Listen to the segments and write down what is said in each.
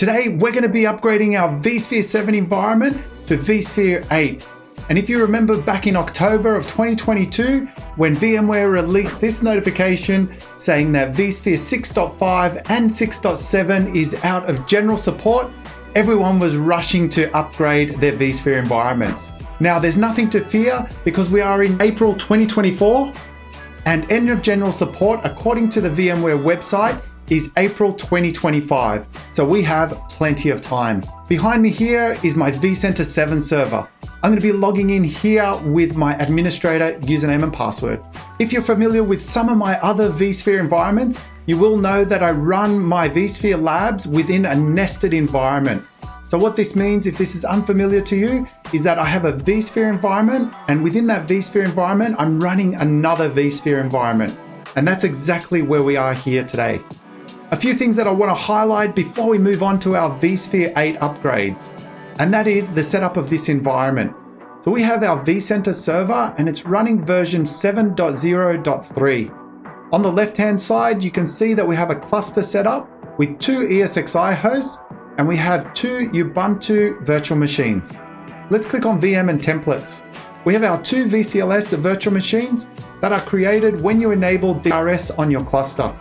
Today, we're going to be upgrading our vSphere 7 environment to vSphere 8. And if you remember back in October of 2022, when VMware released this notification saying that vSphere 6.5 and 6.7 is out of general support, everyone was rushing to upgrade their vSphere environments. Now, there's nothing to fear because we are in April 2024 and end of general support, according to the VMware website, is April 2025. So we have plenty of time. Behind me here is my vCenter 7 server. I'm going to be logging in here with my administrator username and password. If you're familiar with some of my other vSphere environments, you will know that I run my vSphere labs within a nested environment. So what this means, if this is unfamiliar to you, is that I have a vSphere environment, and within that vSphere environment, I'm running another vSphere environment. And that's exactly where we are here today. A few things that I want to highlight before we move on to our vSphere 8 upgrades, and that is the setup of this environment. So we have our vCenter server and it's running version 7.0.3. On the left-hand side, you can see that we have a cluster set up with 2 ESXi hosts and we have 2 Ubuntu virtual machines. Let's click on VM and templates. We have our 2 VCLS virtual machines that are created when you enable DRS on your cluster.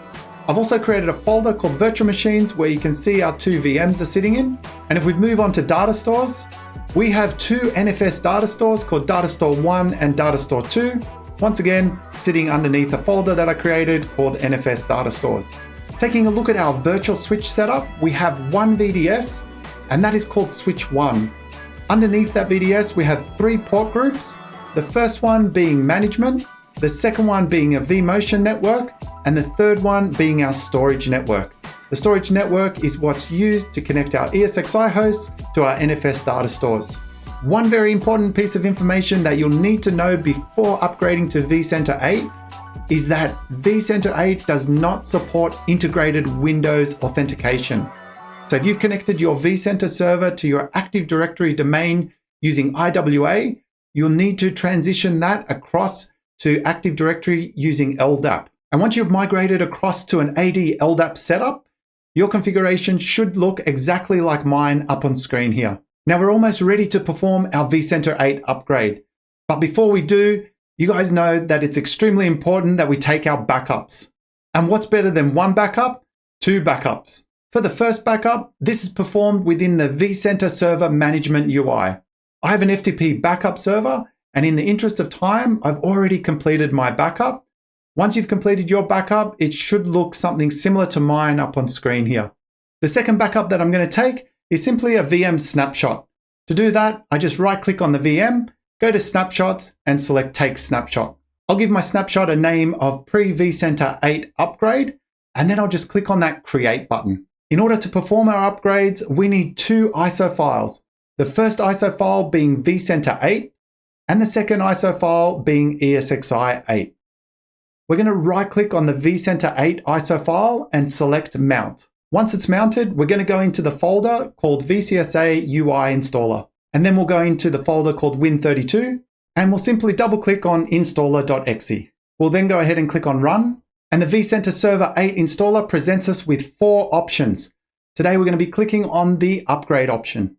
I've also created a folder called virtual machines where you can see our 2 VMs are sitting in. And if we move on to data stores, we have 2 NFS data stores called Data Store 1 and Data Store 2. Once again, sitting underneath a folder that I created called NFS data stores. Taking a look at our virtual switch setup, we have 1 VDS and that is called switch 1. Underneath that VDS, we have 3 port groups. The first one being management, the second one being a vMotion network, and the third one being our storage network. The storage network is what's used to connect our ESXi hosts to our NFS data stores. One very important piece of information that you'll need to know before upgrading to vCenter 8 is that vCenter 8 does not support integrated Windows authentication. So if you've connected your vCenter server to your Active Directory domain using IWA, you'll need to transition that across to Active Directory using LDAP. And once you've migrated across to an AD LDAP setup, your configuration should look exactly like mine up on screen here. Now we're almost ready to perform our vCenter 8 upgrade. But before we do, you guys know that it's extremely important that we take our backups. And what's better than 1 backup? 2 backups. For the first backup, this is performed within the vCenter server management UI. I have an FTP backup server, and in the interest of time, I've already completed my backup. Once you've completed your backup, it should look something similar to mine up on screen here. The second backup that I'm going to take is simply a VM snapshot. To do that, I just right-click on the VM, go to Snapshots, and select Take Snapshot. I'll give my snapshot a name of Pre-vCenter 8 Upgrade, and then I'll just click on that Create button. In order to perform our upgrades, we need 2 ISO files. The first ISO file being vCenter 8, and the second ISO file being ESXi 8. We're going to right-click on the vCenter 8 ISO file and select Mount. Once it's mounted, we're going to go into the folder called VCSA UI Installer. And then we'll go into the folder called Win32, and we'll simply double-click on installer.exe. We'll then go ahead and click on Run, and the vCenter Server 8 installer presents us with 4 options. Today we're going to be clicking on the Upgrade option.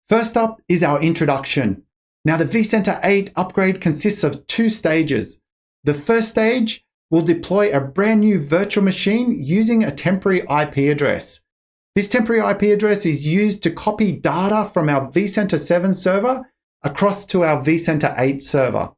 First up is our introduction. Now the vCenter 8 upgrade consists of 2 stages. The first stage will deploy a brand new virtual machine using a temporary IP address. This temporary IP address is used to copy data from our vCenter 7 server across to our vCenter 8 server.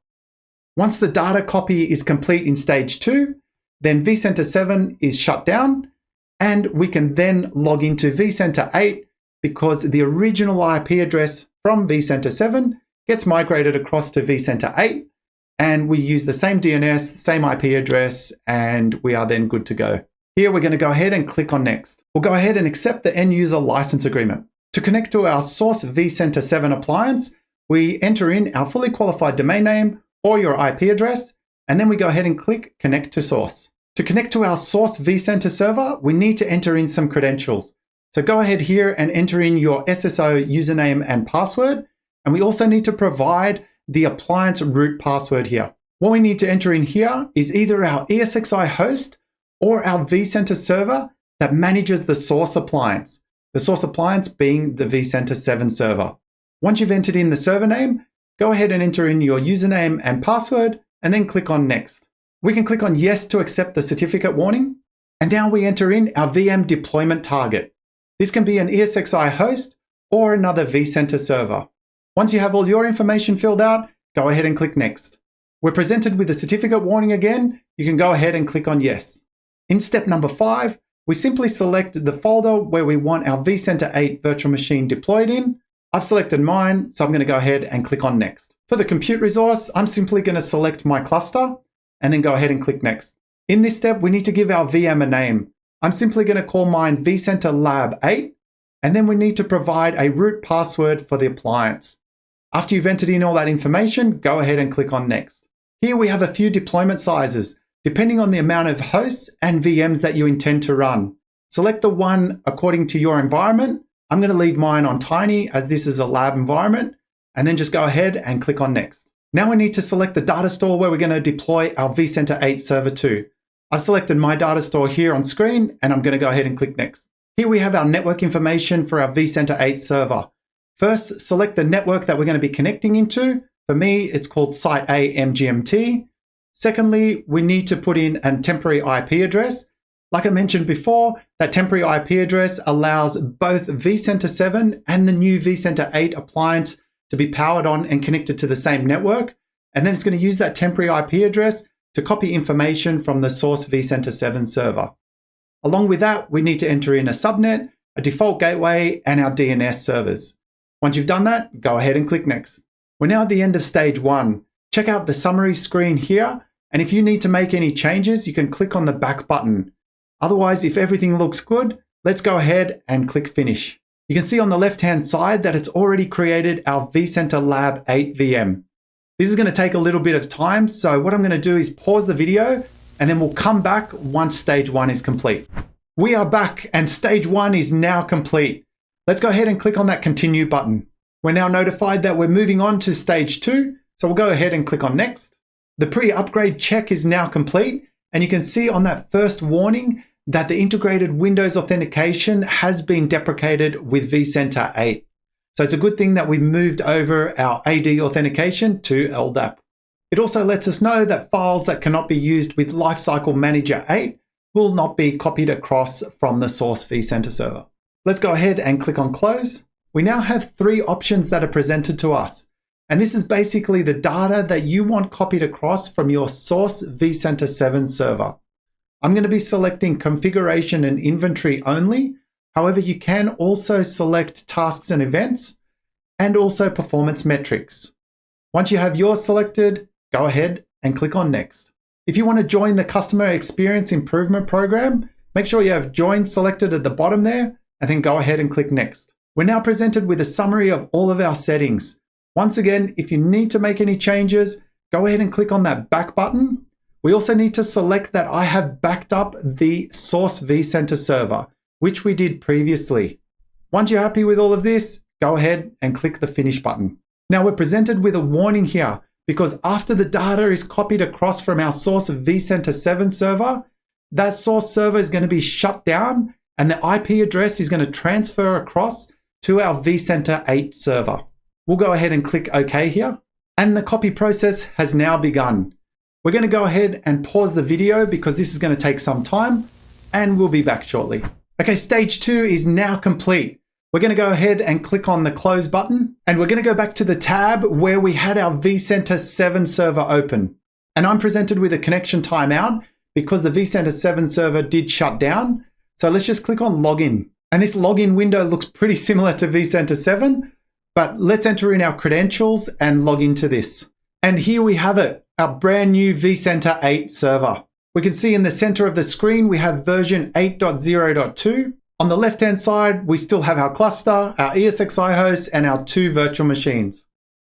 Once the data copy is complete in stage 2, then vCenter 7 is shut down and we can then log into vCenter 8 because the original IP address from vCenter 7 gets migrated across to vCenter 8. And we use the same DNS, same IP address, and we are then good to go. Here we're going to go ahead and click on Next. We'll go ahead and accept the end user license agreement. To connect to our source vCenter 7 appliance, we enter in our fully qualified domain name or your IP address, and then we go ahead and click Connect to Source. To connect to our source vCenter server, we need to enter in some credentials. So go ahead here and enter in your SSO username and password, and we also need to provide the appliance root password here. What we need to enter in here is either our ESXi host or our vCenter server that manages the source appliance. the source appliance being the vCenter 7 server. Once you've entered in the server name, go ahead and enter in your username and password, and then click on Next. We can click on Yes to accept the certificate warning. And now we enter in our VM deployment target. This can be an ESXi host or another vCenter server. Once you have all your information filled out, go ahead and click Next. We're presented with a certificate warning again. You can go ahead and click on Yes. In step number 5, we simply select the folder where we want our vCenter 8 virtual machine deployed in. I've selected mine, so I'm going to go ahead and click on Next. For the compute resource, I'm simply going to select my cluster and then go ahead and click Next. In this step, we need to give our VM a name. I'm simply going to call mine vCenter Lab 8, and then we need to provide a root password for the appliance. After you've entered in all that information, go ahead and click on Next. Here we have a few deployment sizes, depending on the amount of hosts and VMs that you intend to run. Select the one according to your environment. I'm going to leave mine on tiny as this is a lab environment, and then just go ahead and click on Next. Now we need to select the data store where we're going to deploy our vCenter 8 server to. I've selected my data store here on screen, and I'm going to go ahead and click Next. Here we have our network information for our vCenter 8 server. First, select the network that we're going to be connecting into. For me, it's called Site A MGMT. Secondly, we need to put in a temporary IP address. Like I mentioned before, that temporary IP address allows both vCenter 7 and the new vCenter 8 appliance to be powered on and connected to the same network. And then it's going to use that temporary IP address to copy information from the source vCenter 7 server. Along with that, we need to enter in a subnet, a default gateway, and our DNS servers. Once you've done that, go ahead and click Next. We're now at the end of stage 1. Check out the summary screen here, and if you need to make any changes, you can click on the back button. Otherwise, if everything looks good, let's go ahead and click Finish. You can see on the left-hand side that it's already created our vCenter Lab 8 VM. This is going to take a little bit of time, so what I'm going to do is pause the video, and then we'll come back once stage 1 is complete. We are back, and stage 1 is now complete. Let's go ahead and click on that Continue button. We're now notified that we're moving on to stage 2, so we'll go ahead and click on Next. The pre-upgrade check is now complete, and you can see on that first warning that the Integrated Windows Authentication has been deprecated with vCenter 8. So it's a good thing that we moved over our AD authentication to LDAP. It also lets us know that files that cannot be used with Lifecycle Manager 8 will not be copied across from the source vCenter server. Let's go ahead and click on Close. We now have 3 options that are presented to us. And this is basically the data that you want copied across from your source vCenter 7 server. I'm going to be selecting configuration and inventory only. However, you can also select tasks and events and also performance metrics. Once you have yours selected, go ahead and click on Next. If you want to join the Customer Experience Improvement Program, make sure you have Join selected at the bottom there, and then go ahead and click Next. We're now presented with a summary of all of our settings. Once again, if you need to make any changes, go ahead and click on that back button. We also need to select that I have backed up the source vCenter server, which we did previously. Once you're happy with all of this, go ahead and click the Finish button. Now we're presented with a warning here because after the data is copied across from our source vCenter 7 server, that source server is going to be shut down and the IP address is going to transfer across to our vCenter 8 server. We'll go ahead and click OK here. And the copy process has now begun. We're going to go ahead and pause the video because this is going to take some time, and we'll be back shortly. Okay, stage 2 is now complete. We're going to go ahead and click on the Close button, and we're going to go back to the tab where we had our vCenter 7 server open. And I'm presented with a connection timeout because the vCenter 7 server did shut down. So let's just click on Login. And this login window looks pretty similar to vCenter 7, but let's enter in our credentials and log into this. And here we have it, our brand new vCenter 8 server. We can see in the center of the screen, we have version 8.0.2. On the left-hand side, we still have our cluster, our ESXi hosts, and our 2 virtual machines.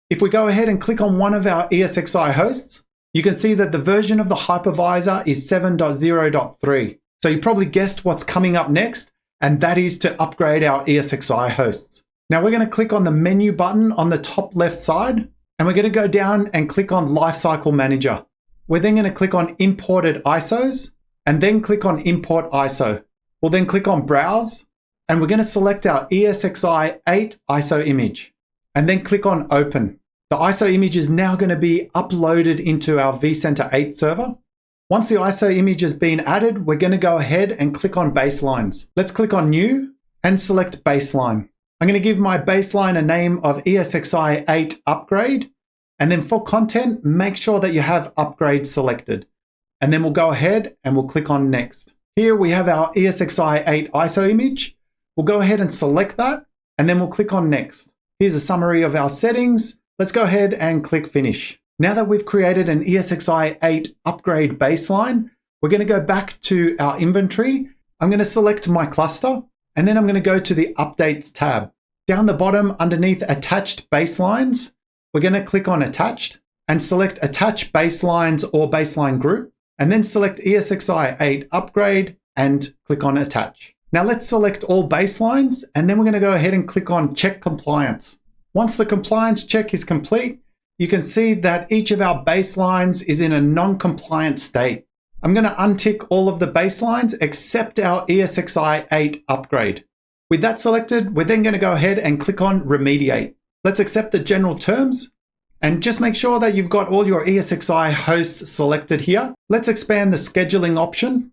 If we go ahead and click on one of our ESXi hosts, you can see that the version of the hypervisor is 7.0.3. So you probably guessed what's coming up next, and that is to upgrade our ESXi hosts. Now we're going to click on the menu button on the top left side, and we're going to go down and click on Lifecycle Manager. We're then going to click on Imported ISOs, and then click on Import ISO. We'll then click on Browse, And we're going to select our ESXi 8 ISO image and then click on Open. The ISO image is now going to be uploaded into our vCenter 8 server. Once the ISO image has been added, we're going to go ahead and click on Baselines. Let's click on New and select Baseline. I'm going to give my baseline a name of ESXi 8 Upgrade. And then for content, make sure that you have Upgrade selected. And then we'll go ahead and we'll click on Next. Here we have our ESXi 8 ISO image. We'll go ahead and select that, and then we'll click on Next. Here's a summary of our settings. Let's go ahead and click Finish. Now that we've created an ESXi 8 Upgrade baseline, we're going to go back to our inventory. I'm going to select my cluster, and then I'm going to go to the Updates tab. Down the bottom underneath Attached Baselines, we're going to click on Attached and select Attach Baselines or Baseline Group, and then select ESXi 8 Upgrade and click on Attach. Now let's select all baselines, and then we're going to go ahead and click on Check Compliance. Once the compliance check is complete, you can see that each of our baselines is in a non-compliant state. I'm going to untick all of the baselines except our ESXi 8 Upgrade. With that selected, we're then going to go ahead and click on Remediate. Let's accept the general terms and just make sure that you've got all your ESXi hosts selected here. Let's expand the scheduling option.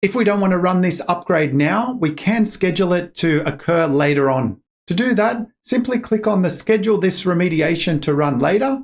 If we don't want to run this upgrade now, we can schedule it to occur later on. To do that, simply click on the Schedule this remediation to run later,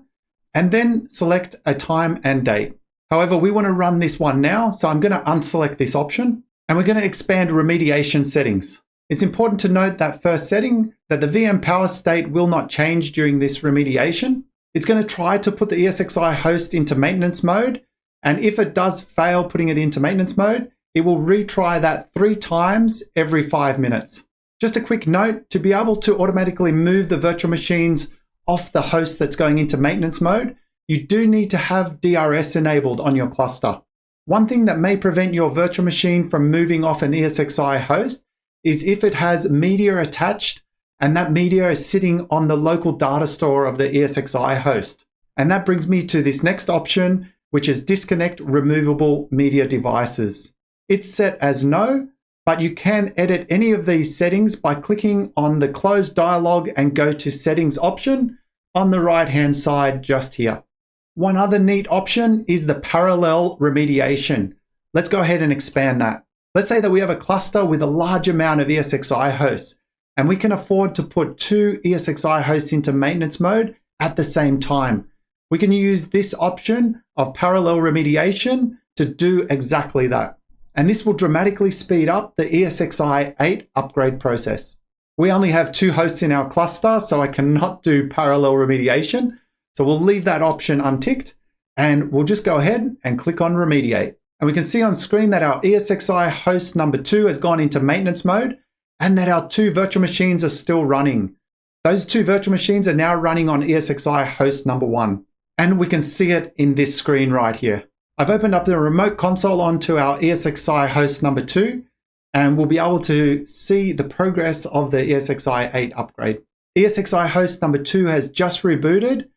and then select a time and date. However, we want to run this one now, so I'm going to unselect this option, and we're going to expand remediation settings. It's important to note that first setting, that the VM power state will not change during this remediation. It's going to try to put the ESXi host into maintenance mode, and if it does fail putting it into maintenance mode, it will retry that 3 times every 5 minutes. Just a quick note, to be able to automatically move the virtual machines off the host that's going into maintenance mode, you do need to have DRS enabled on your cluster. One thing that may prevent your virtual machine from moving off an ESXi host is if it has media attached and that media is sitting on the local data store of the ESXi host. And that brings me to this next option, which is Disconnect Removable Media Devices. It's set as no, but you can edit any of these settings by clicking on the Close dialog and go to Settings option on the right-hand side just here. One other neat option is the parallel remediation. Let's go ahead and expand that. Let's say that we have a cluster with a large amount of ESXi hosts, and we can afford to put 2 ESXi hosts into maintenance mode at the same time. We can use this option of parallel remediation to do exactly that. And this will dramatically speed up the ESXi 8 upgrade process. We only have 2 hosts in our cluster, so I cannot do parallel remediation. So we'll leave that option unticked, and we'll just go ahead and click on Remediate. And we can see on screen that our ESXi host number 2 has gone into maintenance mode, and that our 2 virtual machines are still running. Those 2 virtual machines are now running on ESXi host number 1. And we can see it in this screen right here. I've opened up the remote console onto our ESXi host number 2, and we'll be able to see the progress of the ESXi 8 upgrade. ESXi host number 2 has just rebooted,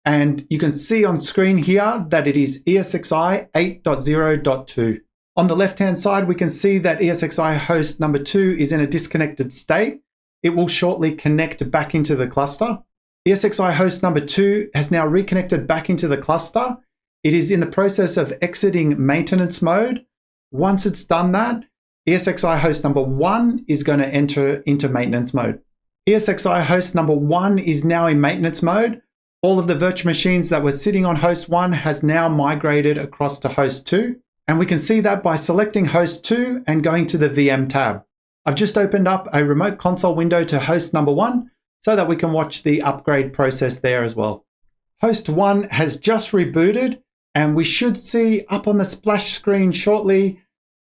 and you can see on screen here that it is ESXi 8.0.2. On the left-hand side, we can see that ESXi host number 2 is in a disconnected state. It will shortly connect back into the cluster. ESXi host number 2 has now reconnected back into the cluster. It is in the process of exiting maintenance mode. Once it's done that, ESXi host number 1 is going to enter into maintenance mode. ESXi host number 1 is now in maintenance mode. All of the virtual machines that were sitting on host 1 has now migrated across to host 2. And we can see that by selecting host 2 and going to the VM tab. I've just opened up a remote console window to host number 1 so that we can watch the upgrade process there as well. Host 1 has just rebooted, and we should see up on the splash screen shortly,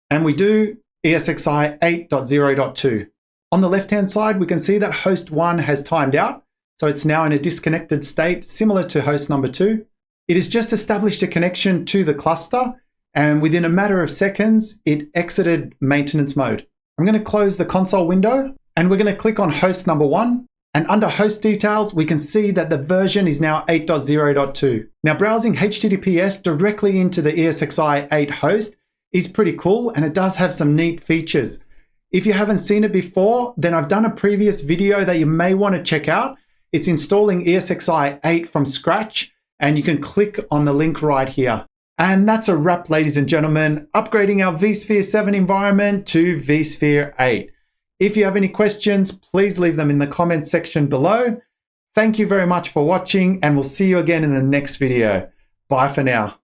and we do, ESXi 8.0.2. On the left-hand side, we can see that host 1 has timed out, so it's now in a disconnected state, similar to host number 2. It has just established a connection to the cluster, and within a matter of seconds, it exited maintenance mode. I'm going to close the console window, and we're going to click on host number 1. And under host details, we can see that the version is now 8.0.2. Now, browsing HTTPS directly into the ESXi 8 host is pretty cool, and it does have some neat features. If you haven't seen it before, then I've done a previous video that you may want to check out. It's installing ESXi 8 from scratch, and you can click on the link right here. And that's a wrap, ladies and gentlemen, upgrading our vSphere 7 environment to vSphere 8. If you have any questions, please leave them in the comments section below. Thank you very much for watching, and we'll see you again in the next video. Bye for now.